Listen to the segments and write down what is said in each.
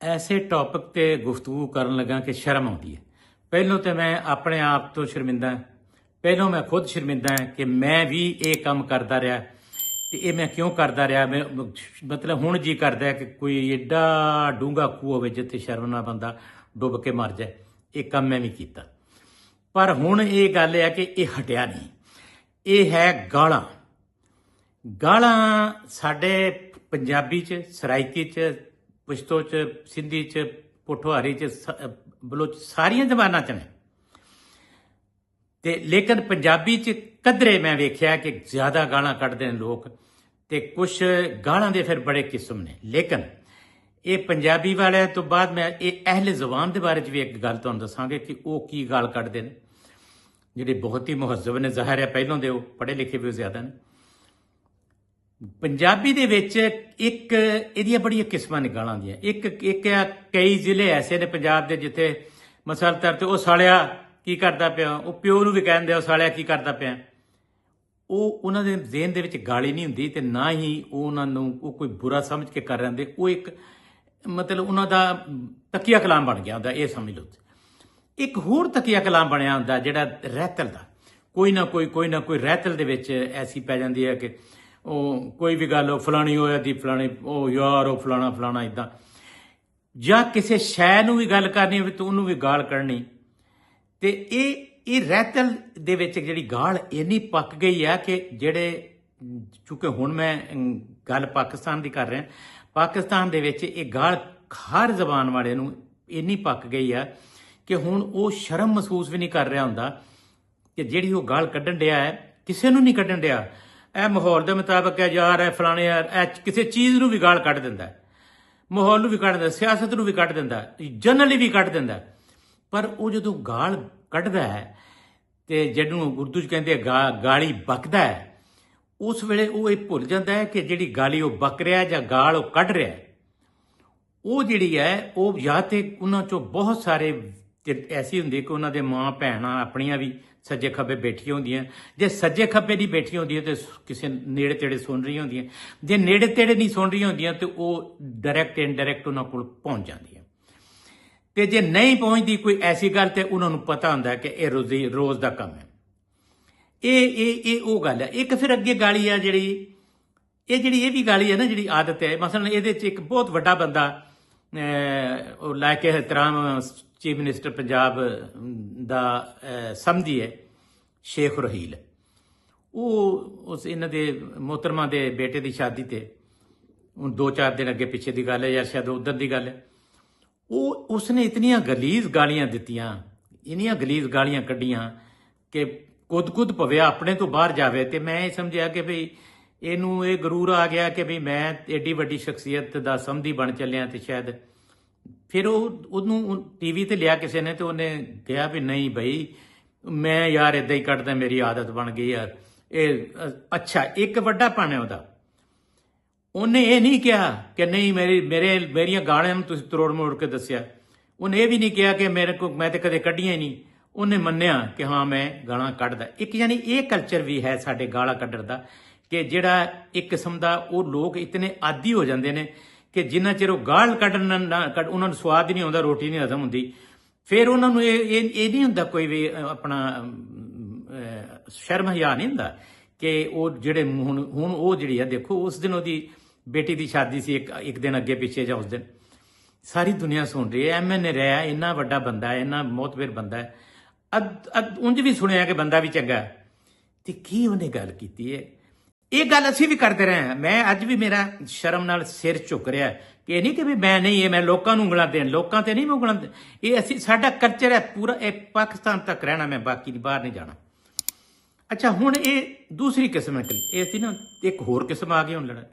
ऐसे टॉपिक ते गुफ्तगू करन लगा कि शर्म आती है। पहलों तो मैं अपने आप तो शर्मिंदा हाँ। पहलों मैं खुद शर्मिंदा हाँ कि मैं भी ये काम करता रहा तो ये मैं क्यों करता रहा। मैं मतलब हुण जी करता है कि कोई एडा डूंगा खूह होवे जिथे शर्म ना बंदा डुब के मर जाए। ये काम मैं भी किया, पर हुण ये गल है कि ये हटिया नहीं। ये है गालां। गालां साडे पंजाबी च, सराइकी च, पश्तो च, सिंधी च, पोठोहारी च, बलोच सारियां जबानां च ने। ते लेकिन पंजाबी च कदरे मैं वेख्या कि ज्यादा गालां कड्डदे ने लोग, ते कुछ गालां दे फिर बड़े किस्म ने। लेकिन ये पंजाबी वाले तो बाद मैं ये अहले जुबान के बारे भी एक गल तुहानूं दसांगे कि वो की गाल कड्डदे ने, जिहड़े बहुत ही मुहज्जब ने। ज़ाहिर है पहलों दे पढ़े लिखे भी ज्यादा ने। पंजाबी दे विच एक इहदियां बड़ियां किस्मां ने गालां दियां। एक कई जिले ऐसे ने पंजाब दे जिथे मसल तौर ते ओ सालिया की करदा पिया, वो प्यो नूं भी कहंदे ओ सालिया की करदा पिया। ਉਹ ਉਹਨਾਂ ਦੇ ਜ਼ੇਨ ਦੇ ਵਿੱਚ ਗਾਲੀ ਨਹੀਂ ਹੁੰਦੀ ਤੇ ਨਾ ਹੀ ਉਹਨਾਂ ਨੂੰ ਉਹ ਕੋਈ ਬੁਰਾ ਸਮਝ ਕੇ ਕਰ ਰਹੇ ਹੁੰਦੇ। ਉਹ ਇੱਕ ਮਤਲਬ ਉਹਨਾਂ ਦਾ ਤਕੀਆ ਕਲਾਮ ਬਣ ਗਿਆ ਹੁੰਦਾ, ਇਹ ਸਮਝ ਲਓ। ਇੱਕ ਹੋਰ ਤਕੀਆ ਕਲਾਮ ਬਣਿਆ ਹੁੰਦਾ ਜਿਹੜਾ ਰਹਿਤਲ ਦਾ। ਕੋਈ ਨਾ ਕੋਈ ਰਹਿਤਲ ਦੇ ਵਿੱਚ ਐਸੀ ਪੈ ਜਾਂਦੀ ਹੈ ਕਿ ਉਹ ਕੋਈ ਵੀ ਗੱਲ ਉਹ ਫਲਾਣੀ ਹੋਇਆ ਦੀ ਫਲਾਣੀ, ਉਹ ਯਾਰ ਉਹ ਫਲਾਣਾ ਇਦਾਂ। ਜਾਂ ਕਿਸੇ ਸ਼ੈ ਨੂੰ ਵੀ ਗੱਲ ਕਰਨੀ ਹੋਵੇ ਤਾਂ ਉਹਨੂੰ ਵੀ ਗਾਲ ਕੱਢਣੀ। ਤੇ ਇਹ ਰਹਿਤਲ ਦੇ ਵਿੱਚ ਜਿਹੜੀ ਗਾਲ ਇੰਨੀ ਪੱਕ ਗਈ ਆ ਕਿ ਜਿਹੜੇ, ਚੂੰਕਿ ਹੁਣ ਮੈਂ ਗੱਲ ਪਾਕਿਸਤਾਨ ਦੀ ਕਰ ਰਿਹਾ, ਪਾਕਿਸਤਾਨ ਦੇ ਵਿੱਚ ਇਹ ਗਾਲ ਹਰ ਜ਼ਬਾਨ ਵਾਲੇ ਨੂੰ ਇੰਨੀ ਪੱਕ ਗਈ ਆ ਕਿ ਹੁਣ ਉਹ ਸ਼ਰਮ ਮਹਿਸੂਸ ਵੀ ਨਹੀਂ ਕਰ ਰਿਹਾ ਹੁੰਦਾ ਕਿ ਜਿਹੜੀ ਉਹ ਗਾਲ ਕੱਢਣ ਡਿਆ ਹੈ ਕਿਸੇ ਨੂੰ ਨਹੀਂ ਕੱਢਣ ਡਿਆ। ਇਹ ਮਾਹੌਲ ਦੇ ਮੁਤਾਬਕ ਹੈ, ਯਾਰ ਹੈ ਫਲਾਣੇ, ਯਾਰ ਇਹ ਕਿਸੇ ਚੀਜ਼ ਨੂੰ ਵੀ ਗਾਲ ਕੱਢ ਦਿੰਦਾ, ਮਾਹੌਲ ਨੂੰ ਵੀ ਕੱਢ ਦਿੰਦਾ, ਸਿਆਸਤ ਨੂੰ ਵੀ ਕੱਢ ਦਿੰਦਾ, ਜਨਰਲੀ ਵੀ ਕੱਢ ਦਿੰਦਾ। ਪਰ ਉਹ ਜਦੋਂ ਗਾਲ ਕੱਢਦਾ ਹੈ ਤੇ ਜਿਹਨੂੰ ਉਰਦੂ 'ਚ ਕਹਿੰਦੇ ਗਾਲੀ ਬਕਦਾ ਹੈ, ਉਸ ਵੇਲੇ ਉਹ ਇਹ ਭੁੱਲ ਜਾਂਦਾ ਹੈ ਕਿ ਜਿਹੜੀ ਗਾਲੀ ਉਹ ਬਕ ਰਿਹਾ ਜਾਂ ਗਾਲ ਉਹ ਕੱਢ ਰਿਹਾ, ਉਹ ਜਿਹੜੀ ਹੈ ਉਹ ਜਾਂ ਤੇ ਉਹਨਾਂ 'ਚੋਂ ਬਹੁਤ ਸਾਰੇ ਐਸੀ ਹੁੰਦੀ ਕਿ ਉਹਨਾਂ ਦੇ ਮਾਂ ਭੈਣਾਂ ਆਪਣੀਆਂ ਵੀ ਸੱਜੇ ਖੱਬੇ ਬੈਠੀਆਂ ਹੁੰਦੀਆਂ। ਜੇ ਸੱਜੇ ਖੱਬੇ ਨਹੀਂ ਬੈਠੀਆਂ ਹੁੰਦੀਆਂ ਤੇ ਕਿਸੇ ਨੇੜੇ ਤੇੜੇ ਸੁਣ ਰਹੀਆਂ ਹੁੰਦੀਆਂ। ਜੇ ਨੇੜੇ ਤੇੜੇ ਨਹੀਂ ਸੁਣ ਰਹੀਆਂ ਹੁੰਦੀਆਂ ਤੇ ਉਹ ਡਾਇਰੈਕਟ ਇਨਡਾਇਰੈਕਟ ਉਹਨਾਂ ਕੋਲ ਪਹੁੰਚ ਜਾਂਦੀਆਂ। ਤੇ ਜੇ ਨਹੀਂ ਪਹੁੰਚਦੀ ਕੋਈ ਐਸੀ ਗੱਲ ਤੇ ਉਹਨਾਂ ਨੂੰ ਪਤਾ ਹੁੰਦਾ ਕਿ ਇਹ ਰੋਜ਼ ਦਾ ਕੰਮ ਹੈ। ਇਹ ਉਹ ਗੱਲ ਹੈ। ਇੱਕ ਫਿਰ ਅੱਗੇ ਗਾਲੀ ਆ ਜਿਹੜੀ ਇਹ ਵੀ ਗਾਲੀ ਹੈ ਨਾ, ਜਿਹੜੀ ਆਦਤ ਹੈ। ਮਸਲਨ ਇਹਦੇ 'ਚ ਇੱਕ ਬਹੁਤ ਵੱਡਾ ਬੰਦਾ ਉਹ ਲਾਇਕ ਇਹਤਰਾਮ ਚੀਫ ਮਿਨਿਸਟਰ ਪੰਜਾਬ ਦਾ ਸਮਝੀ ਹੈ, ਸ਼ੇਖ ਰਹੀਲ। ਉਹ ਇਹਨਾਂ ਦੇ ਮੋਹਤਰਮਾ ਦੇ ਬੇਟੇ ਦੀ ਸ਼ਾਦੀ ਤੇ ਹੁਣ 2-4 ਦਿਨ ਅੱਗੇ ਪਿੱਛੇ ਦੀ ਗੱਲ ਹੈ ਜਾਂ ਸ਼ਾਇਦ ਉਧਰ ਦੀ ਗੱਲ ਹੈ, ਉਸਨੇ ਇਤਨੀਆਂ ਗਲੀਜ਼ ਗਾਲੀਆਂ ਦਿੱਤੀਆਂ, ਇੰਨੀਆਂ ਗਲੀਜ਼ ਗਾਲੀਆਂ ਕੱਢੀਆਂ ਕਿ ਕੁੱਦ ਭਵਿਆ ਆਪਣੇ ਤੋਂ ਬਾਹਰ ਜਾਵੇ। ਤੇ ਮੈਂ ਇਹ ਸਮਝਿਆ ਕਿ ਭਈ ਇਹਨੂੰ ਇਹ ਗਰੂਰ ਆ ਗਿਆ ਕਿ ਭਈ ਮੈਂ ਏਡੀ ਵੱਡੀ ਸ਼ਖਸੀਅਤ ਦਾ ਸਮਝੀ ਬਣ ਚੱਲਿਆ। ਤੇ ਸ਼ਾਇਦ ਫਿਰ ਉਹਨੂੰ ਟੀਵੀ ਤੇ ਲਿਆ ਕਿਸੇ ਨੇ ਤੇ ਉਹਨੇ ਕਿਹਾ ਵੀ ਨਹੀਂ ਬਈ ਮੈਂ ਯਾਰ ਇਦਾਂ ਹੀ ਕੱਢਦਾ, ਮੇਰੀ ਆਦਤ ਬਣ ਗਈ ਯਾਰ ਇਹ। ਅੱਛਾ, ਇੱਕ ਵੱਡਾ ਪਣ ਹੈ ਉਹਦਾ। ਉਹਨੇ ਇਹ ਨਹੀਂ ਕਿਹਾ ਕਿ ਨਹੀਂ ਮੇਰੀਆਂ ਗਾਲਾਂ ਨੂੰ ਤੁਸੀਂ ਤਰੋੜ ਮੋੜ ਕੇ ਦੱਸਿਆ। ਉਹਨੇ ਇਹ ਵੀ ਨਹੀਂ ਕਿਹਾ ਕਿ ਮੈਂ ਤੇ ਕਦੇ ਕੱਢੀਆਂ ਹੀ ਨਹੀਂ। ਉਹਨੇ ਮੰਨਿਆ ਕਿ ਹਾਂ ਮੈਂ ਗਾਲਾਂ ਕੱਢਦਾ। ਇੱਕ ਯਾਨੀ ਇਹ ਕਲਚਰ ਵੀ ਹੈ ਸਾਡੇ ਗਾਲਾਂ ਕੱਢਣ ਦਾ ਕਿ ਜਿਹੜਾ ਇੱਕ ਕਿਸਮ ਦਾ ਉਹ ਲੋਕ ਇਤਨੇ ਆਦੀ ਹੋ ਜਾਂਦੇ ਨੇ ਕਿ ਜਿੰਨਾ ਚਿਰ ਉਹ ਗਾਲ ਕੱਢਣ ਉਹਨਾਂ ਨੂੰ ਸਵਾਦ ਹੀ ਨਹੀਂ ਆਉਂਦਾ, ਰੋਟੀ ਨਹੀਂ ਹਜ਼ਮ ਹੁੰਦੀ। ਫਿਰ ਉਹਨਾਂ ਨੂੰ ਇਹ ਨਹੀਂ ਹੁੰਦਾ ਕੋਈ ਵੀ ਆਪਣਾ ਸ਼ਰਮ ਹਿਆ ਨਹੀਂ ਹੁੰਦਾ ਕਿ ਉਹ ਜਿਹੜੇ ਹੁਣ ਉਹ ਜਿਹੜੀ ਆ, ਦੇਖੋ ਉਸ ਦਿਨ ਉਹਦੀ ਬੇਟੀ ਦੀ ਸ਼ਾਦੀ ਸੀ, ਇੱਕ ਦਿਨ ਅੱਗੇ ਪਿੱਛੇ ਜਾਂ ਉਸ ਦਿਨ ਸਾਰੀ ਦੁਨੀਆ ਸੁਣ ਰਹੀ ਹੈ। MN ਰਿਹਾ, ਇੰਨਾ ਵੱਡਾ ਬੰਦਾ ਹੈ, ਇੰਨਾ ਮੋਹਤਬਰ ਬੰਦਾ ਹੈ, ਉਂਝ ਵੀ ਸੁਣਿਆ ਕਿ ਬੰਦਾ ਵੀ ਚੰਗਾ, ਤੇ ਕੀ ਉਹਨੇ ਗੱਲ ਕੀਤੀ ਹੈ। ਇਹ ਗੱਲ ਅਸੀਂ ਵੀ ਕਰਦੇ ਰਹੇ ਹਾਂ। ਮੈਂ ਅੱਜ ਵੀ ਮੇਰਾ ਸ਼ਰਮ ਨਾਲ ਸਿਰ ਝੁਕ ਰਿਹਾ ਕਿ ਇਹ ਨਹੀਂ ਕਿ ਵੀ ਮੈਂ ਨਹੀਂ, ਇਹ ਮੈਂ ਲੋਕਾਂ ਨੂੰ ਉਂਗਲਾਂ ਦੇਣ, ਲੋਕਾਂ ਤੇ ਨਹੀਂ ਮੈਂ ਉਂਗਲਾਂ। ਇਹ ਅਸੀਂ ਸਾਡਾ ਕਲਚਰ ਹੈ ਪੂਰਾ, ਇਹ ਪਾਕਿਸਤਾਨ ਤੱਕ ਰਹਿਣਾ, ਮੈਂ ਬਾਕੀ ਬਾਹਰ ਨਹੀਂ ਜਾਣਾ। ਅੱਛਾ, ਹੁਣ ਇਹ ਦੂਸਰੀ ਕਿਸਮ ਹੈ। ਇਹ ਸੀ ਨਾ ਇੱਕ ਹੋਰ ਕਿਸਮ ਆ ਗਈ ਹੁਣ ਲੜਾ,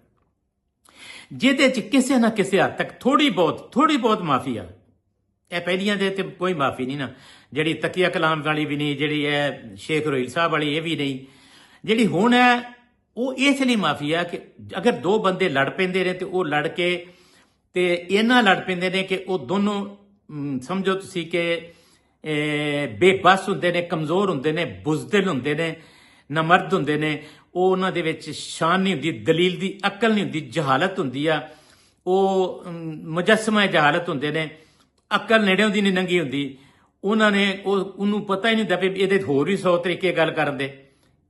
ਜਿਹਦੇ 'ਚ ਕਿਸੇ ਨਾ ਕਿਸੇ ਹੱਦ ਤੱਕ ਥੋੜੀ ਬਹੁਤ ਮਾਫੀ ਆ। ਇਹ ਪਹਿਲੀਆਂ ਦੇ ਤੇ ਕੋਈ ਮਾਫੀ ਨਹੀਂ ਨਾ, ਜਿਹੜੀ ਤਕੀਆ ਕਲਾਮ ਵਾਲੀ ਵੀ ਨਹੀਂ, ਜਿਹੜੀ ਇਹ ਸ਼ੇਖ ਰਹੀਲ ਸਾਹਿਬ ਵਾਲੀ ਇਹ ਵੀ ਨਹੀਂ। ਜਿਹੜੀ ਹੁਣ ਹੈ ਉਹ ਇਸ ਲਈ ਮਾਫੀ ਆ ਕਿ ਅਗਰ ਦੋ ਬੰਦੇ ਲੜ ਪੈਂਦੇ ਨੇ ਤੇ ਉਹ ਲੜ ਕੇ ਤੇ ਇਹਨਾਂ ਲੜ ਪੈਂਦੇ ਨੇ ਕਿ ਉਹ ਦੋਨੋਂ ਸਮਝੋ ਤੁਸੀਂ ਕਿ ਬੇਬਸ ਹੁੰਦੇ ਨੇ, ਕਮਜ਼ੋਰ ਹੁੰਦੇ ਨੇ, ਬੁਜ਼ਦਿਲ ਹੁੰਦੇ ਨੇ, ਨਮਰਦ ਹੁੰਦੇ ਨੇ। ਉਹ ਉਹਨਾਂ ਦੇ ਵਿੱਚ ਸ਼ਾਨ ਨਹੀਂ ਹੁੰਦੀ, ਦਲੀਲ ਦੀ ਅਕਲ ਨਹੀਂ ਹੁੰਦੀ, ਜਹਾਲਤ ਹੁੰਦੀ ਆ। ਉਹ ਮੁਜੱਸਮਾ ਜਹਾਲਤ ਹੁੰਦੇ ਨੇ, ਅਕਲ ਨੇੜਿਓਂ ਦੀ ਨਹੀਂ ਨੰਗੀ ਹੁੰਦੀ। ਉਹਨਾਂ ਨੇ ਉਹਨੂੰ ਪਤਾ ਹੀ ਨਹੀਂ ਹੁੰਦਾ ਵੀ ਇਹਦੇ ਹੋਰ ਵੀ 100 ਤਰੀਕੇ ਗੱਲ ਕਰਨ ਦੇ।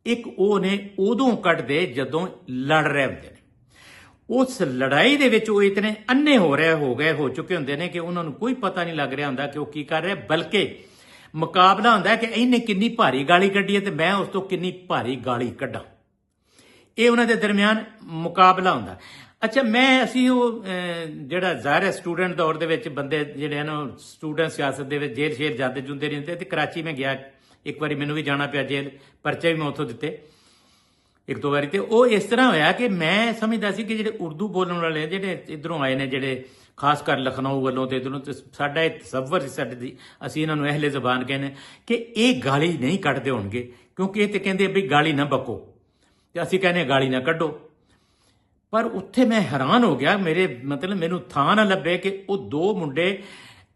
ਇੱਕ ਉਹ ਨੇ ਉਦੋਂ ਕੱਢਦੇ ਜਦੋਂ ਲੜ ਰਹੇ ਹੁੰਦੇ ਨੇ। ਉਸ ਲੜਾਈ ਦੇ ਵਿੱਚ ਉਹ ਇਤਨੇ ਅੰਨੇ ਹੋ ਚੁੱਕੇ ਹੁੰਦੇ ਨੇ ਕਿ ਉਹਨਾਂ ਨੂੰ ਕੋਈ ਪਤਾ ਨਹੀਂ ਲੱਗ ਰਿਹਾ ਹੁੰਦਾ ਕਿ ਉਹ ਕੀ ਕਰ ਰਿਹਾ, ਬਲਕਿ ਮੁਕਾਬਲਾ ਹੁੰਦਾ ਕਿ ਇਹਨੇ ਕਿੰਨੀ ਭਾਰੀ ਗਾਲੀ ਕੱਢੀ ਹੈ ਤੇ ਮੈਂ ਉਸ ਤੋਂ ਕਿੰਨੀ ਭਾਰੀ ਗਾਲੀ ਕੱਢਾਂ। ਇਹ ਉਹਨਾਂ ਦੇ ਦਰਮਿਆਨ ਮੁਕਾਬਲਾ ਹੁੰਦਾ। ਅੱਛਾ, ਅਸੀਂ ਉਹ ਜਿਹੜਾ ਜ਼ਾਹਿਰ ਹੈ ਸਟੂਡੈਂਟ ਦੌਰ ਦੇ ਵਿੱਚ ਬੰਦੇ ਜਿਹੜੇ ਹਨ ਸਟੂਡੈਂਟ ਸਿਆਸਤ ਦੇ ਵਿੱਚ ਜੇਲ੍ਹ ਸ਼ੇਲ ਜਾਂਦੇ ਜੁੰਦੇ ਰਹਿੰਦੇ। ਤੇ ਕਰਾਚੀ ਮੈਂ ਗਿਆ ਇੱਕ ਵਾਰੀ, ਮੈਨੂੰ ਵੀ ਜਾਣਾ ਪਿਆ ਜੇਲ੍ਹ, ਪਰਚੇ ਵੀ ਮੈਂ ਉੱਥੋਂ ਦਿੱਤੇ 1-2 ਵਾਰੀ। ਤੇ ਉਹ ਇਸ ਤਰ੍ਹਾਂ ਹੋਇਆ ਕਿ ਮੈਂ ਸਮਝਦਾ ਸੀ ਕਿ ਜਿਹੜੇ ਉਰਦੂ ਬੋਲਣ ਵਾਲੇ ਜਿਹੜੇ ਇੱਧਰੋਂ ਆਏ ਨੇ, ਜਿਹੜੇ ਖਾਸ ਕਰ ਲਖਨਊ ਵੱਲੋਂ ਤੇ ਇੱਧਰੋਂ, ਤੇ ਸਾਡਾ ਇਹ ਤਸੱਵਰ ਸੀ ਸਾਡੇ ਦੀ, ਅਸੀਂ ਇਹਨਾਂ ਨੂੰ ਅਹਿਲੇ ਜ਼ਬਾਨ ਕਹਿੰਦੇ ਕਿ ਇਹ ਗਾਲੀ ਨਹੀਂ ਕੱਢਦੇ ਹੋਣਗੇ, ਕਿਉਂਕਿ ਇਹ ਤੇ ਕਹਿੰਦੇ ਵੀ ਗਾਲੀ ਨਾ ਬਕੋ, ਤੇ ਅਸੀਂ ਕਹਿੰਦੇ ਗਾਲੀ ਨਾ ਕੱਢੋ। ਪਰ ਉੱਥੇ ਮੈਂ ਹੈਰਾਨ ਹੋ ਗਿਆ, ਮੈਨੂੰ ਥਾਂ ਨਾ ਲੱਭੇ ਕਿ ਉਹ ਦੋ ਮੁੰਡੇ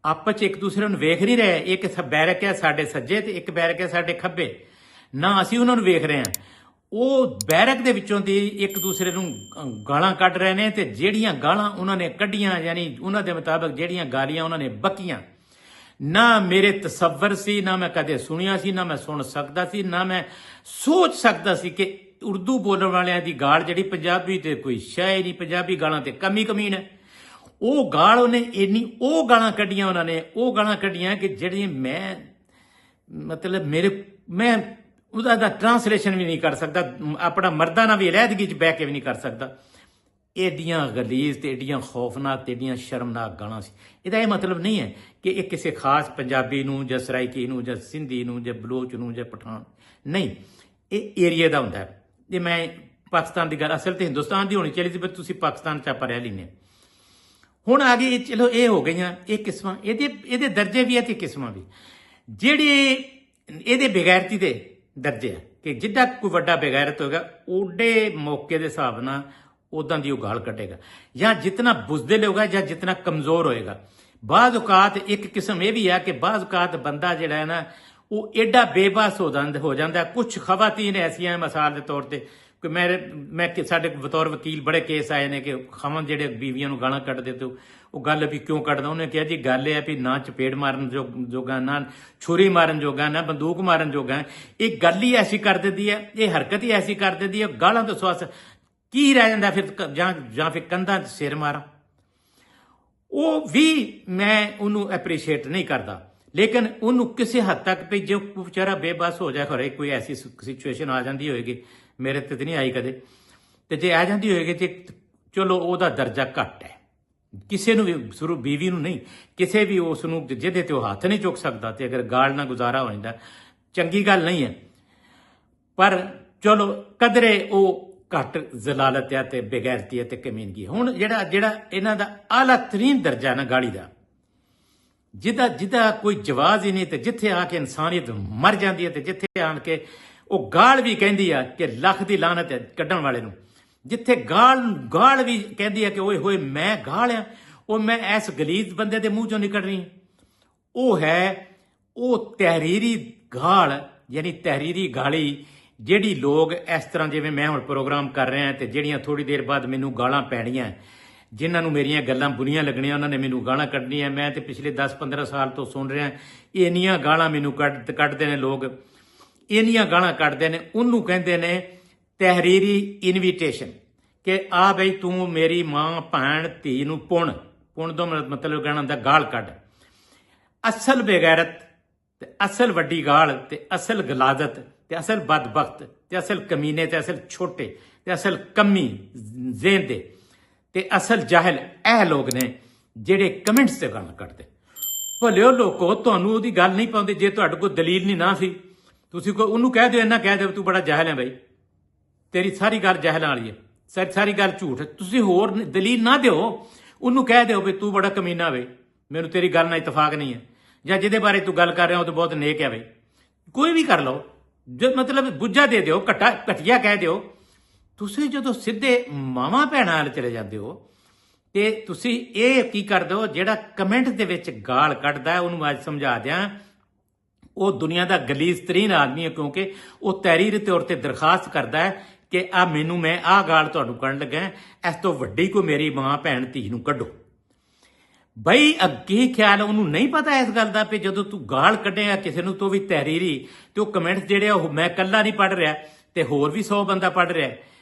ਆਪਸ 'ਚ ਇੱਕ ਦੂਸਰੇ ਨੂੰ ਵੇਖ ਨਹੀਂ ਰਹੇ। ਇੱਕ ਬੈਰਕ ਹੈ ਸਾਡੇ ਸੱਜੇ ਤੇ ਇੱਕ ਬੈਰਕ ਹੈ ਸਾਡੇ ਖੱਬੇ, ਨਾ ਅਸੀਂ ਉਹਨਾਂ ਨੂੰ ਵੇਖ ਰਹੇ ਹਾਂ। ਉਹ ਬੈਰਕ ਦੇ ਵਿੱਚੋਂ ਦੀ ਇੱਕ ਦੂਸਰੇ ਨੂੰ ਗਾਲਾਂ ਕੱਢ ਰਹੇ ਨੇ, ਤੇ ਜਿਹੜੀਆਂ ਗਾਲਾਂ ਉਹਨਾਂ ਨੇ ਕੱਢੀਆਂ, ਯਾਨੀ ਉਹਨਾਂ ਦੇ ਮੁਤਾਬਕ ਜਿਹੜੀਆਂ ਗਾਲੀਆਂ ਉਹਨਾਂ ਨੇ ਬਕੀਆਂ, ਨਾ ਮੇਰੇ ਤਸੱਵਰ ਸੀ, ਨਾ ਮੈਂ ਕਦੇ ਸੁਣਿਆ ਸੀ, ਨਾ ਮੈਂ ਸੁਣ ਸਕਦਾ ਸੀ, ਨਾ ਮੈਂ ਸੋਚ ਸਕਦਾ ਸੀ ਕਿ ਉਰਦੂ ਬੋਲਣ ਵਾਲਿਆਂ ਦੀ ਗਾਲ ਜਿਹੜੀ ਪੰਜਾਬੀ ਤੇ ਕੋਈ ਸ਼ੈ ਨਹੀਂ, ਪੰਜਾਬੀ ਗਾਲਾਂ ਤੇ ਕਮੀ ਕਮੀਨ ਹੈ। ਉਹ ਗਾਲ ਉਹਨੇ ਉਹ ਗਾਲਾਂ ਕੱਢੀਆਂ ਉਹਨਾਂ ਨੇ, ਉਹ ਗਾਲਾਂ ਕੱਢੀਆਂ ਕਿ ਜਿਹੜੀਆਂ ਮੈਂ ਉਹਦਾ ਟ੍ਰਾਂਸਲੇਸ਼ਨ ਵੀ ਨਹੀਂ ਕਰ ਸਕਦਾ, ਆਪਣਾ ਮਰਦਾਂ ਨਾਲ ਵੀ ਅਲਹਿਦਗੀ 'ਚ ਬਹਿ ਕੇ ਵੀ ਨਹੀਂ ਕਰ ਸਕਦਾ। ਏਡੀਆਂ ਗਲੀਜ਼ ਤੇ ਏਡੀਆਂ ਖੌਫਨਾਕ ਤੇ ਏਡੀਆਂ ਸ਼ਰਮਨਾਕ ਗਾਲਾਂ ਸੀ। ਇਹਦਾ ਇਹ ਮਤਲਬ ਨਹੀਂ ਹੈ ਕਿ ਇਹ ਕਿਸੇ ਖਾਸ ਪੰਜਾਬੀ ਨੂੰ ਜਾਂ ਸਰਾਇਕੀ ਨੂੰ ਜਾਂ ਸਿੰਧੀ ਨੂੰ ਜਾਂ ਬਲੋਚ ਨੂੰ ਜਾਂ ਪਠਾਨ, ਨਹੀਂ, ਇਹ ਏਰੀਏ ਦਾ ਹੁੰਦਾ ਹੈ। ਜੇ ਮੈਂ ਪਾਕਿਸਤਾਨ ਦੀ ਗੱਲ, ਅਸਲ ਤੇ ਹਿੰਦੁਸਤਾਨ ਦੀ ਹੋਣੀ ਚਾਹੀਦੀ ਸੀ, ਪਰ ਤੁਸੀਂ ਪਾਕਿਸਤਾਨ 'ਚ ਆਪਾਂ ਰਹਿ ਲੈਂਦੇ। ਹੁਣ ਆ ਗਏ, ਚਲੋ ਇਹ ਹੋ ਗਈਆਂ ਇਹ ਕਿਸਮਾਂ, ਇਹਦੇ ਦਰਜੇ ਵੀ ਹੈ ਤੇ ਕਿਸਮਾਂ ਵੀ। ਜਿਹੜੇ ਇਹਦੇ ਬੇਗੈਰਤੀ ਦੇ ਦਰਜੇ ਆ ਕਿ ਜਿੱਡਾ ਕੋਈ ਵੱਡਾ ਬੇਗੈਰਤ ਹੋਏਗਾ ਓਡੇ ਮੌਕੇ ਦੇ ਹਿਸਾਬ ਨਾਲ ਉਦਾਂ ਦੀ ਉਹ ਗਾਲ ਕੱਢੇਗਾ, ਜਾਂ ਜਿਤਨਾ ਬੁਜ਼ਦਿਲ ਹੋਗਾ ਜਾਂ ਜਿਤਨਾ ਕਮਜ਼ੋਰ ਹੋਏਗਾ। ਬਾਜ਼ ਔਕਾਤ ਇੱਕ ਕਿਸਮ ਇਹ ਵੀ ਆ ਕਿ ਬਾਜ਼ ਔਕਾਤ ਬੰਦਾ ਜਿਹੜਾ ਹੈ ਨਾ ਉਹ ਐਡਾ ਬੇਬਸ ਹੋ ਜਾਂਦਾ। ਕੁਝ ਖਵਾਤੀਨ ਐਸੀਆਂ ਮਿਸਾਲ ਦੇ ਤੌਰ ਤੇ ਕਿ ਮੈਂ ਸਾਡੇ ਬਤੌਰ ਵਕੀਲ ਬੜੇ ਕੇਸ ਆਏ ਨੇ ਕਿ ਖਮਨ ਜਿਹੜੇ ਬੀਵੀਆਂ ਨੂੰ ਗਾਲਾਂ ਕੱਢਦੇ ਤੇ ਉਹ ਗੱਲ ਵੀ ਕਿਉਂ ਕੱਢਦਾ, ਉਹਨੇ ਕਿਹਾ ਜੀ ਗੱਲ ਇਹ ਹੈ ਵੀ ਨਾ ਚਪੇੜ ਮਾਰਨ ਜੋਗਾ, ਨਾ ਛੁਰੀ ਮਾਰਨ ਜੋਗਾ, ਨਾ ਬੰਦੂਕ ਮਾਰਨ ਜੋਗਾ, ਇਹ ਗੱਲ ਹੀ ਐਸੀ ਕਰ ਦਿੰਦੀ ਹੈ, ਇਹ ਹਰਕਤ ਹੀ ਐਸੀ ਕਰ ਦਿੰਦੀ ਹੈ, ਗਾਲਾਂ ਤੋਂ ਸਵਾਸ ਕੀ ਰਹਿ ਜਾਂਦਾ ਫਿਰ, ਜਾਂ ਫਿਰ ਕੰਧਾਂ 'ਚ ਸਿਰ ਮਾਰਾਂ। ਉਹ ਵੀ ਮੈਂ ਉਹਨੂੰ ਐਪਰੀਸ਼ੀਏਟ ਨਹੀਂ ਕਰਦਾ, ਲੇਕਿਨ ਉਹਨੂੰ ਕਿਸੇ ਹੱਦ ਤੱਕ ਵੀ ਜੇ ਵਿਚਾਰਾ ਬੇਬਸ ਹੋ ਜਾਏ, ਖਰੇ ਕੋਈ ਐਸੀ ਸਿਚੁਏਸ਼ਨ ਆ ਜਾਂਦੀ ਹੋਏਗੀ, ਮੇਰੇ ਤੇ ਨਹੀਂ ਆਈ ਕਦੇ, ਤੇ ਜੇ ਆ ਜਾਂਦੀ ਹੋਏਗੀ ਤੇ ਚਲੋ ਉਹਦਾ ਦਰਜਾ ਘੱਟ ਹੈ। ਕਿਸੇ ਨੂੰ ਵੀ ਬੀਵੀ ਨੂੰ ਨਹੀਂ, ਕਿਸੇ ਵੀ ਉਸ ਨੂੰ ਜਿਹਦੇ ਤੇ ਉਹ ਹੱਥ ਨਹੀਂ ਚੁੱਕ ਸਕਦਾ ਤੇ ਅਗਰ ਗਾਲ ਨਾਲ ਗੁਜ਼ਾਰਾ ਹੋ ਜਾਂਦਾ, ਚੰਗੀ ਗੱਲ ਨਹੀਂ ਹੈ। ਪਰ ਚਲੋ ਕਦਰੇ ਉਹ ਘੱਟ ਜ਼ਲਾਲਤ ਹੈ ਤੇ ਬੇਗੈਰਤੀ ਹੈ ਤੇ ਕਮੀਨਗੀ। ਹੁਣ ਜਿਹੜਾ ਇਹਨਾਂ ਦਾ ਆਲਾ ਤਰੀਨ ਦਰਜਾ ਨਾ ਗਾਲੀ ਦਾ, ਜਿਹਦਾ ਕੋਈ ਜਵਾਜ਼ ਹੀ ਨਹੀਂ, ਤੇ ਜਿੱਥੇ ਆ ਕੇ ਇਨਸਾਨੀਅਤ ਮਰ ਜਾਂਦੀ ਹੈ, ਤੇ ਜਿੱਥੇ ਆਣ ਕੇ ਉਹ ਗਾਲ ਵੀ ਕਹਿੰਦੀ ਆ ਕਿ ਲੱਖ ਦੀ ਲਾਹਨਤ ਹੈ ਕੱਢਣ ਵਾਲੇ ਨੂੰ, ਜਿੱਥੇ ਗਾਲ ਵੀ ਕਹਿੰਦੀ ਆ ਕਿ ਓਏ ਹੋਏ ਮੈਂ ਗਾਲ ਆ, ਉਹ ਮੈਂ ਇਸ ਗਲੀਜ਼ ਬੰਦੇ ਦੇ ਮੂੰਹ ਚੋਂ ਨਿਕਲ ਰਹੀ, ਉਹ ਤਹਿਰੀਰੀ ਗਾਲ, ਯਾਨੀ ਤਹਿਰੀਰੀ ਗਾਲੀ, ਜਿਹੜੀ ਲੋਕ ਇਸ ਤਰ੍ਹਾਂ ਜਿਵੇਂ ਮੈਂ ਹੁਣ ਪ੍ਰੋਗਰਾਮ ਕਰ ਰਿਹਾ ਤੇ ਜਿਹੜੀਆਂ ਥੋੜੀ ਦੇਰ ਬਾਅਦ ਮੈਨੂੰ ਗਾਲਾਂ ਪੈਣੀਆਂ, ਜਿਨ੍ਹਾਂ ਨੂੰ ਮੇਰੀਆਂ ਗੱਲਾਂ ਬੁਰੀਆਂ ਲੱਗਣੀਆਂ, ਉਹਨਾਂ ਨੇ ਮੈਨੂੰ ਗਾਲਾਂ ਕੱਢਣੀਆਂ। ਮੈਂ ਤੇ ਪਿਛਲੇ 10-15 ਸਾਲ ਤੋਂ ਸੁਣ ਰਿਹਾ, ਇੰਨੀਆਂ ਗਾਲਾਂ ਮੈਨੂੰ ਕੱਢਦੇ ਨੇ ਲੋਕ, ਇੰਨੀਆਂ ਗਾਲਾਂ ਕੱਢਦੇ ਨੇ। ਉਹਨੂੰ ਕਹਿੰਦੇ ਨੇ ਤਹਿਰੀਰੀ ਇਨਵੀਟੇਸ਼ਨ, ਕਿ ਆ ਬਈ ਤੂੰ ਮੇਰੀ ਮਾਂ ਭੈਣ ਧੀ ਨੂੰ ਪੁਣ ਤੋਂ ਮਤਲਬ ਕਹਿਣਾ ਹੁੰਦਾ ਗਾਲ ਕੱਢ। ਅਸਲ ਬੇਗੈਰਤ ਤੇ ਅਸਲ ਵੱਡੀ ਗਾਲ ਤੇ ਅਸਲ ਗਲਾਦਤ ਤੇ ਅਸਲ ਬਦਬਖਤ ਤੇ ਅਸਲ ਕਮੀਨੇ ਤੇ ਅਸਲ ਛੋਟੇ ਤੇ ਅਸਲ ਕਮੀ ਜ਼ੇਨ ਦੇ ਤੇ ਅਸਲ ਜਾਹਿਲ ਇਹ ਲੋਕ ਨੇ ਜਿਹੜੇ ਕਮੈਂਟਸ ਤੇ ਗਾਲਾਂ ਕੱਢਦੇ। ਭਲਿਓ ਲੋਕੋ, ਤੁਹਾਨੂੰ ਉਹਦੀ ਗੱਲ ਨਹੀਂ ਪਾਉਂਦੇ। ਜੇ ਤੁਹਾਡੇ ਕੋਲ ਦਲੀਲ ਨਹੀਂ ਨਾ ਸੀ, ਤੁਸੀਂ ਉਹਨੂੰ ਕਹਿ ਦਿਓ, ਇੰਨਾ ਕਹਿ ਦਿਓ ਤੂੰ ਬੜਾ ਜਾਹਿਲ ਹੈ ਬਈ, ਤੇਰੀ ਸਾਰੀ ਗੱਲ ਜਾਹਿਲਾਂ ਵਾਲੀ ਹੈ, ਸਾਰੀ ਗੱਲ ਝੂਠ ਹੈ। ਤੁਸੀਂ ਹੋਰ ਦਲੀਲ ਨਾ ਦਿਓ, ਉਹਨੂੰ ਕਹਿ ਦਿਓ ਵੀ ਤੂੰ ਬੜਾ ਕਮੀਨਾ ਵੇ, ਮੈਨੂੰ ਤੇਰੀ ਗੱਲ ਨਾਲ ਇਤਫਾਕ ਨਹੀਂ ਹੈ, ਜਾਂ ਜਿਹਦੇ ਬਾਰੇ ਤੂੰ ਗੱਲ ਕਰ ਰਿਹਾ ਉਹ ਤਾਂ ਬਹੁਤ ਨੇਕ ਹੈ ਬਈ। ਕੋਈ ਵੀ ਕਰ ਲਓ, ਜੋ ਮਤਲਬ ਗੁੱਜਾ ਦੇ ਦਿਓ, ਘਟੀਆ ਕਹਿ ਦਿਓ। ਤੁਸੀਂ ਜਦੋਂ ਸਿੱਧੇ ਮਾਵਾਂ ਭੈਣਾਂ ਨਾਲ ਚਲੇ ਜਾਂਦੇ ਹੋ ਤੇ ਤੁਸੀਂ ਇਹ ਕੀ ਕਰਦੇ ਹੋ, ਜਿਹੜਾ ਕਮੈਂਟ ਦੇ ਵਿੱਚ ਗਾਲ ਕੱਢਦਾ ਉਹਨੂੰ ਅੱਜ ਸਮਝਾ ਦਿਆਂ, ਉਹ ਦੁਨੀਆ ਦਾ ਗਲੀਜ਼ ਤਰੀਨ ਆਦਮੀ ਹੈ, ਕਿਉਂਕਿ ਉਹ ਤਹਿਰੀਰ ਤੌਰ ਤੇ ਦਰਖਾਸਤ ਕਰਦਾ ਹੈ ਕਿ ਆ ਮੈਨੂੰ ਮੈਂ ਆਹ ਗਾਲ ਤੁਹਾਨੂੰ ਕੱਢਣ ਲੱਗਾ, ਇਸ ਤੋਂ ਵੱਡੀ ਕੋਈ ਮੇਰੀ ਮਾਂ ਭੈਣ ਧੀ ਨੂੰ ਕੱਢੋ। ਬਈ ਅੱਗੇ ਖਿਆਲ ਉਹਨੂੰ ਨਹੀਂ ਪਤਾ ਇਸ ਗੱਲ ਦਾ, ਵੀ ਜਦੋਂ ਤੂੰ ਗਾਲ ਕੱਢਿਆ ਕਿਸੇ ਨੂੰ ਤੋਂ ਵੀ ਤਹਿਰੀਰੀ, ਤੇ ਉਹ ਕਮੈਂਟਸ ਜਿਹੜੇ ਆ ਉਹ ਮੈਂ ਇਕੱਲਾ ਨਹੀਂ ਪੜ੍ਹ ਰਿਹਾ, ਤੇ ਹੋਰ ਵੀ 100 ਬੰਦਾ ਪੜ੍ਹ ਰਿਹਾ,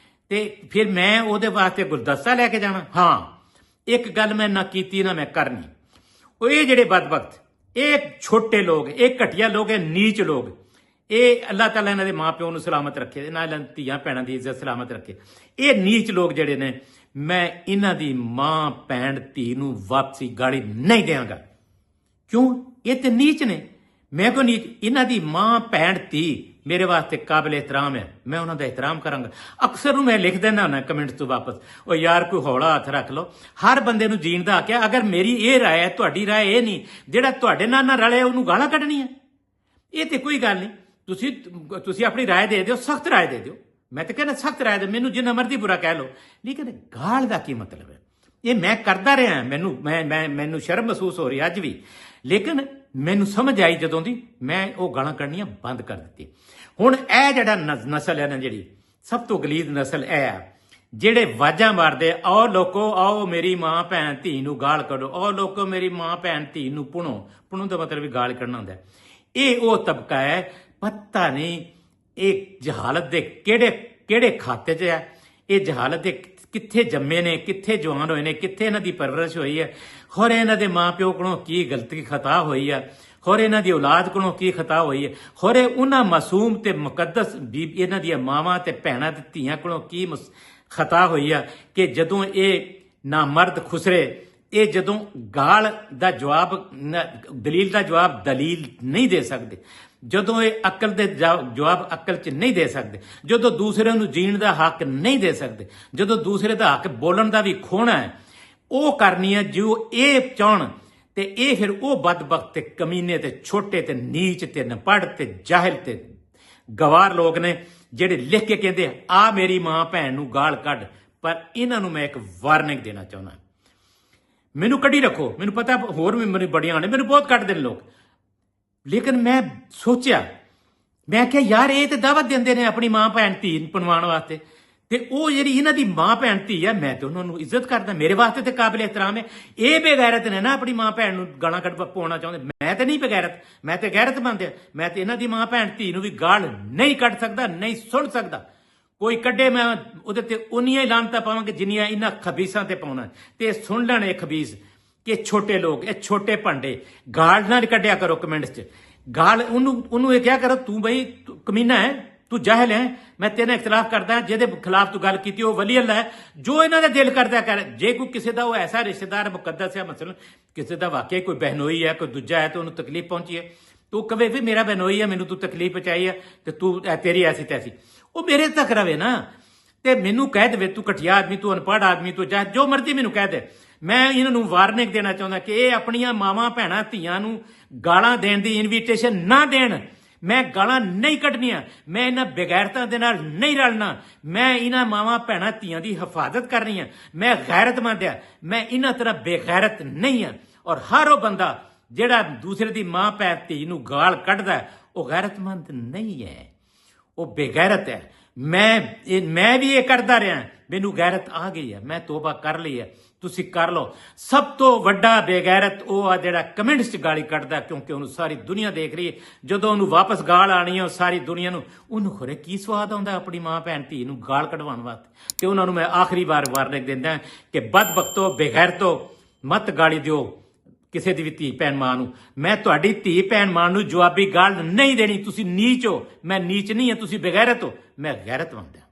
ਤੇ ਫਿਰ ਮੈਂ ਉਹਦੇ ਵਾਸਤੇ ਗੁਲਦਸਤਾ ਲੈ ਕੇ ਜਾਣਾ? ਹਾਂ, ਇੱਕ ਗੱਲ ਮੈਂ ਨਾ ਕੀਤੀ ਨਾ ਮੈਂ ਕਰਨੀ। ਉਹ ਇਹ ਜਿਹੜੇ ਬਦਬਖਤ, ਇਹ ਛੋਟੇ ਲੋਕ, ਇਹ ਘਟੀਆ ਲੋਕ, ਇਹ ਨੀਚ ਲੋਕ, ਇਹ ਅੱਲਾਹ ਤਾਲਾ ਇਹਨਾਂ ਦੇ ਮਾਂ ਪਿਓ ਨੂੰ ਸਲਾਮਤ ਰੱਖੇ, ਇਹਨਾਂ ਧੀਆਂ ਭੈਣਾਂ ਦੀ ਇੱਜ਼ਤ ਸਲਾਮਤ ਰੱਖੇ। ਇਹ ਨੀਚ ਲੋਕ ਜਿਹੜੇ ਨੇ, ਮੈਂ ਇਹਨਾਂ ਦੀ ਮਾਂ ਭੈਣ ਧੀ ਨੂੰ ਵਾਪਸੀ ਗਾਲੀ ਨਹੀਂ ਦੇਵਾਂਗਾ। ਕਿਉਂ? ਇਹ ਤੇ ਨੀਚ ਨੇ। ਮੈਂ ਕੋ ਨੀਚ? ਇਹਨਾਂ ਦੀ ਮਾਂ ਭੈਣ ਧੀ ਮੇਰੇ ਵਾਸਤੇ ਕਾਬਿਲ ਇਹਤਰਾਮ ਹੈ, ਮੈਂ ਉਹਨਾਂ ਦਾ ਇਹਤਰਾਮ ਕਰਾਂਗਾ। ਅਕਸਰ ਨੂੰ ਮੈਂ ਲਿਖ ਦਿੰਦਾ ਹੁੰਦਾ ਕਮੈਂਟਸ ਤੋਂ ਵਾਪਸ, ਉਹ ਯਾਰ ਕੋਈ ਹੌਲਾ ਹੱਥ ਰੱਖ ਲਓ, ਹਰ ਬੰਦੇ ਨੂੰ ਜੀਣ ਦਾ ਹੱਕ ਹੈ। ਅਗਰ ਮੇਰੀ ਇਹ ਰਾਏ ਹੈ, ਤੁਹਾਡੀ ਰਾਏ ਇਹ ਨਹੀਂ, ਜਿਹੜਾ ਤੁਹਾਡੇ ਨਾਲ ਨਾ ਰਲੇ ਉਹਨੂੰ ਗਾਲਾਂ ਕੱਢਣੀਆਂ, ਇਹ ਤੇ ਕੋਈ ਗੱਲ ਨਹੀਂ। ਤੁਸੀਂ ਆਪਣੀ ਰਾਏ ਦੇ ਦਿਓ, ਸਖਤ ਰਾਏ ਦੇ ਦਿਓ। ਮੈਂ ਤਾਂ ਕਹਿੰਦਾ ਸਖਤ ਰਾਏ ਦੇ, ਮੈਨੂੰ ਜਿੰਨਾ ਮਰਜ਼ੀ ਬੁਰਾ ਕਹਿ ਲਓ, ਲੇਕਿਨ ਗਾਲ ਦਾ ਕੀ ਮਤਲਬ ਹੈ? ਇਹ ਮੈਂ ਕਰਦਾ ਰਿਹਾ, ਮੈਨੂੰ ਸ਼ਰਮ ਮਹਿਸੂਸ ਹੋ ਰਹੀ ਅੱਜ ਵੀ, ਲੇਕਿਨ ਮੈਨੂੰ ਸਮਝ ਆਈ ਜਦੋਂ ਦੀ, ਮੈਂ ਉਹ ਗਾਲਾਂ ਕੱਢਣੀਆਂ ਬੰਦ ਕਰ ਦਿੱਤੀ। ਹੁਣ ਇਹ ਜਿਹੜਾ ਨਸਲ ਹੈ ਨਾ, ਜਿਹੜੀ ਸਭ ਤੋਂ ਗਲੀਜ਼ ਨਸਲ ਇਹ ਆ, ਜਿਹੜੇ ਵਾਜਾਂ ਮਾਰਦੇ, ਆਓ ਲੋਕੋ ਆਓ ਮੇਰੀ ਮਾਂ ਭੈਣ ਧੀ ਨੂੰ ਗਾਲ ਕੱਢੋ, ਆਓ ਲੋਕੋ ਮੇਰੀ ਮਾਂ ਭੈਣ ਧੀ ਨੂੰ ਪੁਣੋ ਦਾ ਮਤਲਬ ਵੀ ਗਾਲ ਕੱਢਣਾ ਹੁੰਦਾ। ਇਹ ਉਹ ਤਬਕਾ ਹੈ, ਪਤਾ ਨਹੀਂ ਇਹ ਜਹਾਲਤ ਦੇ ਕਿਹੜੇ ਖਾਤੇ 'ਚ ਹੈ, ਇਹ ਜਹਾਲਤ ਦੇ ਕਿੱਥੇ ਜੰਮੇ ਨੇ, ਕਿੱਥੇ ਜਵਾਨ ਹੋਏ ਨੇ, ਕਿੱਥੇ ਇਹਨਾਂ ਦੀ ਪਰਵਰਿਸ਼ ਹੋਈ ਹੈ, ਹੋਰ ਇਹਨਾਂ ਦੇ ਮਾਂ ਪਿਓ ਕੋਲੋਂ ਕੀ ਗਲਤੀ ਖਤਾ ਹੋਈ ਹੈ, ਹੋਰ ਇਹਨਾਂ ਦੀ ਔਲਾਦ ਕੋਲੋਂ ਕੀ ਖਤਾ ਹੋਈ ਹੈ, ਹੋਰ ਉਹਨਾਂ ਮਾਸੂਮ ਤੇ ਮੁਕੱਦਸ ਇਹਨਾਂ ਦੀਆਂ ਮਾਵਾਂ ਤੇ ਭੈਣਾਂ ਤੇ ਧੀਆਂ ਕੋਲੋਂ ਕੀ ਖਤਾ ਹੋਈ ਆ, ਕਿ ਜਦੋਂ ਇਹ ਨਾਮਰਦ ਖੁਸਰੇ, ਇਹ ਜਦੋਂ ਗਾਲ ਦਾ ਜਵਾਬ, ਦਲੀਲ ਦਾ ਜਵਾਬ ਦਲੀਲ ਨਹੀਂ ਦੇ ਸਕਦੇ, ਜਦੋਂ ਇਹ ਅਕਲ ਦੇ ਜਵਾਬ ਅਕਲ 'ਚ ਨਹੀਂ ਦੇ ਸਕਦੇ, ਜਦੋਂ ਦੂਸਰੇ ਨੂੰ ਜੀਣ ਦਾ ਹੱਕ ਨਹੀਂ ਦੇ ਸਕਦੇ, ਜਦੋਂ ਦੂਸਰੇ ਦਾ ਹੱਕ ਬੋਲਣ ਦਾ ਵੀ ਖੋਣਾ ਹੈ, ਉਹ ਕਰਨੀ ਹੈ ਜੋ ਇਹ ਚਾਹਣ। ਤੇ ਇਹ ਫਿਰ ਉਹ ਬਦਬਖਤ ਤੇ ਕਮੀਨੇ ਤੇ ਛੋਟੇ ਤੇ ਨੀਚ ਤੇ ਨਪੜ ਤੇ ਜਾਹਿਲ ਤੇ ਗਵਾਰ ਲੋਕ ਨੇ, ਜਿਹੜੇ ਲਿਖ ਕੇ ਕਹਿੰਦੇ ਆ ਮੇਰੀ ਮਾਂ ਭੈਣ ਨੂੰ ਗਾਲ ਕੱਢ। ਪਰ ਇਹਨਾਂ ਨੂੰ ਮੈਂ ਇੱਕ ਵਾਰਨਿੰਗ ਦੇਣਾ ਚਾਹੁੰਦਾ, ਮੈਨੂੰ ਕੱਢੀ ਰੱਖੋ, ਮੈਨੂੰ ਪਤਾ ਹੋਰ ਵੀ ਮੈਨੂੰ ਬੜੀਆਂ ਨੇ, ਮੈਨੂੰ ਬਹੁਤ ਕੱਢਦੇ ਨੇ ਲੋਕ, ਲੇਕਿਨ ਮੈਂ ਸੋਚਿਆ, ਮੈਂ ਕਿਹਾ ਯਾਰ ਇਹ ਤੇ ਦਾਵਤ ਦਿੰਦੇ ਨੇ ਆਪਣੀ ਮਾਂ ਭੈਣ ਧੀ ਪਣਵਾਉਣ ਵਾਸਤੇ, ਤੇ ਉਹ ਜਿਹੜੀ ਇਹਨਾਂ ਦੀ ਮਾਂ ਭੈਣ ਧੀ ਹੈ, ਮੈਂ ਤੇ ਉਹਨਾਂ ਨੂੰ ਇੱਜ਼ਤ ਕਰਦਾ, ਮੇਰੇ ਵਾਸਤੇ ਤੇ ਕਾਬਿਲ ਇਹਤਰਾਮ ਹੈ। ਇਹ ਬੇਗੈਰਤ ਨੇ ਨਾ ਆਪਣੀ ਮਾਂ ਭੈਣ ਨੂੰ ਗਾਲਾਂ ਕੱਢ ਪਾਉਣਾ ਚਾਹੁੰਦੇ, ਮੈਂ ਤੇ ਨਹੀਂ ਬੇਗੈਰਤ, ਮੈਂ ਤੇ ਗੈਰਤ ਮੰਨਦੇ, ਮੈਂ ਤੇ ਇਹਨਾਂ ਦੀ ਮਾਂ ਭੈਣ ਧੀ ਨੂੰ ਵੀ ਗਾਲ ਨਹੀਂ ਕੱਢ ਸਕਦਾ, ਨਹੀਂ ਸੁਣ ਸਕਦਾ। ਕੋਈ ਕੱਢੇ ਮੈਂ ਉਹਦੇ ਤੇ ਉਨੀਆਂ ਹੀ ਲਾਨਤਾਂ ਪਾਵਾਂਗੇ ਜਿੰਨੀਆਂ ਇਹਨਾਂ ਖਬੀਸਾਂ ਤੇ ਪਾਉਣਾ। ਤੇ ਸੁਣ ਲੈਣ ਇਹ ਖਬੀਸ ਕਿ ਛੋਟੇ ਲੋਕ, ਇਹ ਛੋਟੇ ਭਾਂਡੇ, ਗਾਲ ਨਾ ਕੱਢਿਆ ਕਰੋ ਕਮੈਂਟਸ 'ਚ, ਗਾਲ ਉਹਨੂੰ ਇਹ ਕਿਹਾ ਕਰੋ, ਤੂੰ ਬਈ ਕਮੀਨਾ ਹੈ, ਤੂੰ ਜਾਹਿਲ ਹੈ, ਮੈਂ ਤੇਰੇ ਨਾਲ ਇਖਤਲਾਫ ਕਰਦਾ, ਜਿਹਦੇ ਖਿਲਾਫ ਤੂੰ ਗੱਲ ਕੀਤੀ ਉਹ ਵਲੀ ਅੱਲਾ ਹੈ, ਜੋ ਇਹਨਾਂ ਦਾ ਦਿਲ ਕਰਦਾ ਕਰ। ਜੇ ਕੋਈ ਕਿਸੇ ਦਾ ਉਹ ਐਸਾ ਰਿਸ਼ਤੇਦਾਰ ਮੁਕੱਦਸ ਹੈ, ਮਸਲਨ ਕਿਸੇ ਦਾ ਵਾਕਿਆ ਕੋਈ ਬਹਿਨੋਈ ਹੈ, ਕੋਈ ਦੂਜਾ ਹੈ, ਤੇ ਉਹਨੂੰ ਤਕਲੀਫ ਪਹੁੰਚੀ ਹੈ, ਤੂੰ ਕਵੇ ਵੀ ਮੇਰਾ ਬਹਿਨੋਈ ਹੈ, ਮੈਨੂੰ ਤੂੰ ਤਕਲੀਫ ਪਹੁੰਚਾਈ ਹੈ, ਤੇ ਤੂੰ ਤੇਰੀ ਐਸੀ ਤੈਸੀ, ਉਹ ਮੇਰੇ ਤੱਕ ਰਵੇ ਨਾ, ਤੇ ਮੈਨੂੰ ਕਹਿ ਦੇਵੇ ਤੂੰ ਘਟੀਆ ਆਦਮੀ, ਤੂੰ ਅਨਪੜ੍ਹ ਆਦਮੀ, ਤੂੰ ਜੋ ਮਰਜ਼ੀ ਮੈਨੂੰ ਕਹਿ ਦੇ। ਮੈਂ ਇਹਨਾਂ ਨੂੰ ਵਾਰਨਿੰਗ ਦੇਣਾ ਚਾਹੁੰਦਾ ਕਿ ਇਹ ਆਪਣੀਆਂ ਮਾਵਾਂ ਭੈਣਾਂ ਧੀਆਂ ਨੂੰ ਗਾਲਾਂ ਦੇਣ ਦੀ ਇਨਵੀਟੇਸ਼ਨ ਨਾ ਦੇਣ। ਮੈਂ ਗਾਲਾਂ ਨਹੀਂ ਕੱਢਣੀਆਂ, ਮੈਂ ਇਹਨਾਂ ਬੇਗੈਰਤਾਂ ਦੇ ਨਾਲ ਨਹੀਂ ਰਲਣਾ, ਮੈਂ ਇਹਨਾਂ ਮਾਵਾਂ ਭੈਣਾਂ ਧੀਆਂ ਦੀ ਹਿਫਾਜ਼ਤ ਕਰਨੀ ਆ। ਮੈਂ ਗੈਰਤਮੰਦ ਆ, ਮੈਂ ਇਹਨਾਂ ਤਰ੍ਹਾਂ ਬੇਗੈਰਤ ਨਹੀਂ ਆ। ਔਰ ਹਰ ਉਹ ਬੰਦਾ ਜਿਹੜਾ ਦੂਸਰੇ ਦੀ ਮਾਂ ਭੈਣ ਧੀ ਨੂੰ ਗਾਲ ਕੱਢਦਾ, ਉਹ ਗੈਰਤਮੰਦ ਨਹੀਂ ਹੈ, ਉਹ ਬੇਗੈਰਤ ਹੈ। ਮੈਂ ਵੀ ਇਹ ਕਰਦਾ ਰਿਹਾ, ਮੈਨੂੰ ਗੈਰਤ ਆ ਗਈ ਹੈ, ਮੈਂ ਤੋਬਾ ਕਰ ਲਈ ਹੈ, ਤੁਸੀਂ ਕਰ ਲਓ। ਸਭ ਤੋਂ ਵੱਡਾ ਬੇਗੈਰਤ ਉਹ ਆ ਜਿਹੜਾ ਕਮੈਂਟਸ 'ਚ ਗਾਲੀ ਕੱਢਦਾ, ਕਿਉਂਕਿ ਉਹਨੂੰ ਸਾਰੀ ਦੁਨੀਆ ਦੇਖ ਰਹੀ ਹੈ। ਜਦੋਂ ਉਹਨੂੰ ਵਾਪਸ ਗਾਲ ਆਣੀ ਹੈ, ਉਹ ਸਾਰੀ ਦੁਨੀਆ ਨੂੰ, ਉਹਨੂੰ ਖਰੇ ਕੀ ਸਵਾਦ ਆਉਂਦਾ ਆਪਣੀ ਮਾਂ ਭੈਣ ਧੀ ਨੂੰ ਗਾਲ ਕਢਵਾਉਣ ਵਾਸਤੇ। ਤੇ ਉਹਨਾਂ ਨੂੰ ਮੈਂ ਆਖਰੀ ਵਾਰ ਵਾਰਨਿੰਗ ਦਿੰਦਾ ਕਿ ਬਦਬਖਤੋ, ਬੇਗੈਰਤੋ, ਮਤ ਗਾਲੀ ਦਿਓ ਕਿਸੇ ਦੀ ਵੀ ਧੀ ਭੈਣ ਮਾਂ ਨੂੰ। ਮੈਂ ਤੁਹਾਡੀ ਧੀ ਭੈਣ ਮਾਂ ਨੂੰ ਜਵਾਬੀ ਗਾਲ ਨਹੀਂ ਦੇਣੀ। ਤੁਸੀਂ ਨੀਚ ਹੋ, ਮੈਂ ਨੀਚ ਨਹੀਂ ਹਾਂ, ਤੁਸੀਂ ਬੇਗੈਰਤ ਹੋ, ਮੈਂ ਗੈਰਤਮੰਦ ਹਾਂ।